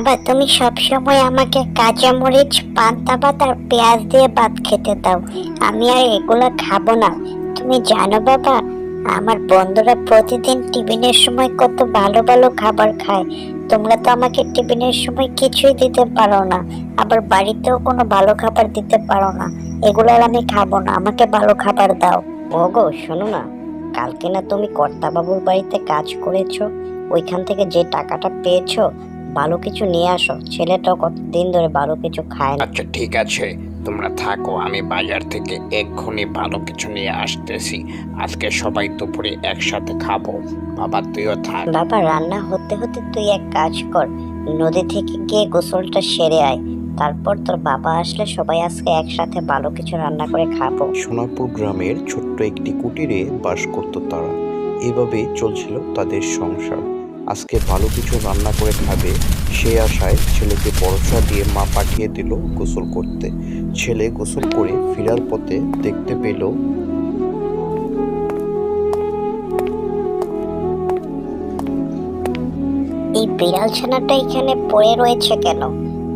বাবা, তুমি সব সময় আমাকে কাঁচা মরিচ, পান্তা ভাত আর পেঁয়াজ দিয়ে ভাত খেতে দাও। আমি আর এগুলা খাবো না। তুমি জানো বাবা, আমার বন্ধুরা প্রতিদিন টিফিনের সময় কত ভালো ভালো খাবার খায়। তোমরা তো আমাকে টিফিনের সময় কিছুই দিতে পারো না, আবার বাড়িতেও কোনো ভালো খাবার দিতে পারো না। এগুলো আর আমি খাবো না, আমাকে ভালো খাবার দাও। ওগো শোনো না, কালকে না তুমি কর্তাবাবুর বাড়িতে কাজ করেছো, ওইখান থেকে যে টাকাটা পেয়েছো, ভালো কিছু নিয়ে আসো। ছেলেটাও কতদিন ধরে ভালো কিছু খায় না। আচ্ছা ঠিক আছে, তোমরা থাকো, আমি বাজার থেকে এক্ষুনি ভালো কিছু নিয়ে আসতেছি। আজকে সবাই দুপুরে একসাথে খাবো। বাবা তুইও থাক। বাবা, রান্না হতে হতে তুই এক কাজ কর, নদী থেকে গিয়ে গোসলটা সেরে আয়। তারপর তোর বাবা আসলে সবাই আজকে একসাথে ভালো কিছু রান্না করে খাবো। সোনাপুর গ্রামের ছোট্ট একটি কুটিরে বাস করত তারা। এভাবেই চলছিল তাদের সংসার। আজকে ভালো কিছু রান্না করে খাবে সেই আশায় ছেলেকে ভরসা দিয়ে মা পাঠিয়ে দিল গোসল করতে। ছেলে গোসল করে ফেরার পথে দেখতে পেল এই বিড়াল ছানাটা এখানে পড়ে রয়েছে কেন?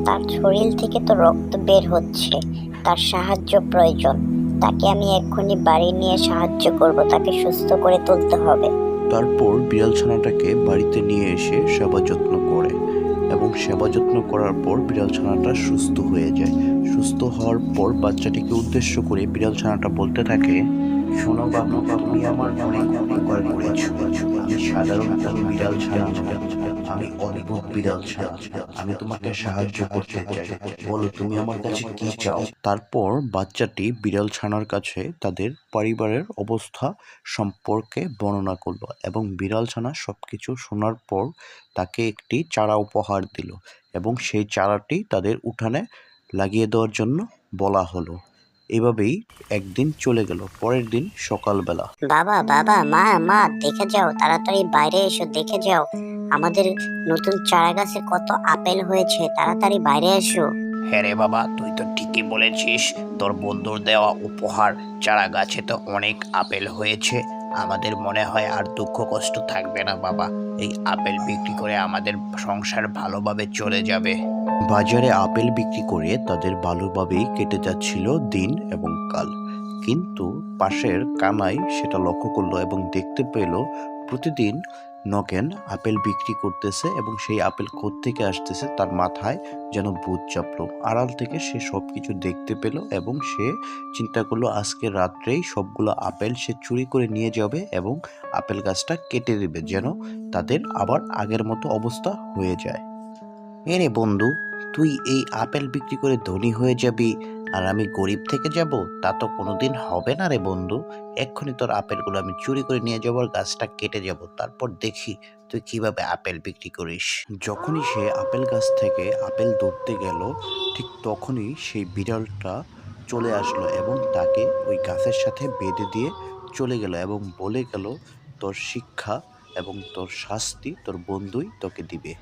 তার শরীর থেকে তো রক্ত বের হচ্ছে। তার সাহায্য প্রয়োজন। তাকে আমি এক্ষুনি বাড়ি নিয়ে সাহায্য করব, তাকে সুস্থ করে তুলতে হবে। তারপর বিড়াল ছানাটাকে বাড়িতে নিয়ে এসে সেবা যত্ন করে এবং সেবা যত্ন করার পর বিড়াল ছানাটা সুস্থ হয়ে যায়। সুস্থ হওয়ার পর বাচ্চাটিকে উদ্দেশ্য করে বিড়াল ছানাটা বলতে থাকে, শোনো বাবু, তুমি আমার অনেক উপকার করেছো। আমি সাধারণ কোনো বিড়াল ছানা নই, আমি অদ্ভুত বিড়াল ছানা। আমি তোমাকে সাহায্য করতে চাই, বলো তুমি আমার কাছে কি চাও। তারপর বাচ্চাটি বিড়াল ছানার কাছে তাদের পরিবারের অবস্থা সম্পর্কে বর্ণনা করলো এবং বিড়াল ছানা সবকিছু শোনার পর তাকে একটি চারা উপহার দিল এবং সেই চারাটি তাদের উঠানে লাগিয়ে দেওয়ার জন্য বলা হলো। এভাবেই একদিন চলে গেল। পরের দিন সকালবেলা বাবা, বাবা, মা, মা, দেখে যাও, তাড়াতাড়ি বাইরে এসো, দেখে যাও আমাদের নতুন চারা গাছে কত আপেল হয়েছে। তাড়াতাড়ি বাইরে এসো। হ্যাঁ রে বাবা, তুই তো ঠিকই বলেছিস। তোর বন্ধুর দেওয়া উপহার চারা গাছে তো অনেক আপেল হয়েছে। আমাদের মনে হয় আর দুঃখ কষ্ট থাকবে না বাবা। এই আপেল বিক্রি করে আমাদের সংসার ভালোভাবে চলে যাবে। বাজারে আপেল বিক্রি করে তাদের ভালোভাবেই কেটে যাচ্ছিল দিন এবং কাল। কিন্তু পাশের কানাই সেটা লক্ষ্য করলো এবং দেখতে পেল প্রতিদিন নগেন আপেল বিক্রি করতেছে এবং সেই আপেল কোত্থেকে আসতেছে তার মাথায় যেন ভূত চাপলো। আড়াল থেকে সে সবকিছু দেখতে পেল এবং সে চিন্তা করলো আজকে রাত্রেই সবগুলো আপেল সে চুরি করে নিয়ে যাবে এবং আপেল গাছটা কেটে দেবে, যেন তাদের আবার আগের মতো অবস্থা হয়ে যায়। এরে বন্ধু, তুই এই আপেল বিক্রি করে ধনী হয়ে যাবি আর আমি গরিব থেকে যাব, তা তো কোনোদিন হবে না রে বন্ধু। এক্ষুনি তোর আপেলগুলো আমি চুরি করে নিয়ে যাবো আর গাছটা কেটে যাব, তারপর দেখি তুই কিভাবে আপেল বিক্রি করিস। যখনই সে আপেল গাছ থেকে আপেল ধরতে গেল, ঠিক তখনই সেই বিড়ালটা চলে আসলো এবং তাকে ওই গাছের সাথে বেঁধে দিয়ে চলে গেল এবং বলে গেল, তোর শিক্ষা এবং তোর শাস্তি তোর বন্ধুই তোকে দিবে।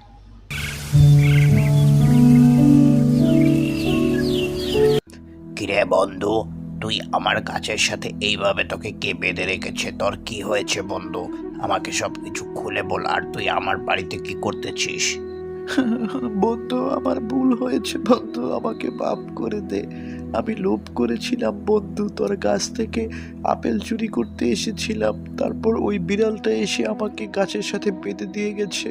কিরে বন্ধু, তুই আমার গাছের সাথে এইভাবে তোকে কে বেঁধে রেখেছে? তোর কি হয়েছে বন্ধু? আমাকে সব কিছু খুলে বল। আর তুই আমার বাড়িতে কি করতেছিস? বন্ধু, আমার ভুল হয়েছে বন্ধু, আমাকে মাফ করে দে। আমি লোভ করেছিলাম বন্ধু, তোর গাছ থেকে আপেল চুরি করতে এসেছিলাম। তারপর ওই বিড়ালটা এসে আমাকে গাছের সাথে বেঁধে দিয়ে গেছে।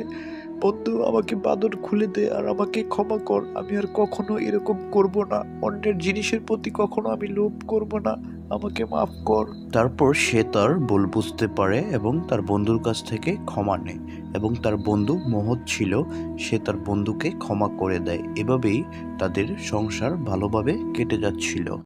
বন্ধু, আমাকে বাঁধন খুলে দে আর আমাকে ক্ষমা কর। আমি আর কখনো এরকম করব না। অন্যের জিনিসের প্রতি কখনো আমি লোভ করব না। আমাকে মাফ কর। তারপর সে তার ভুল বুঝতে পারে এবং তার বন্ধুর কাছ থেকে ক্ষমা নেয় এবং তার বন্ধু মহৎ ছিল, সে তার বন্ধুকে ক্ষমা করে দেয়। এভাবেই তাদের সংসার ভালোভাবে কেটে যাচ্ছিল।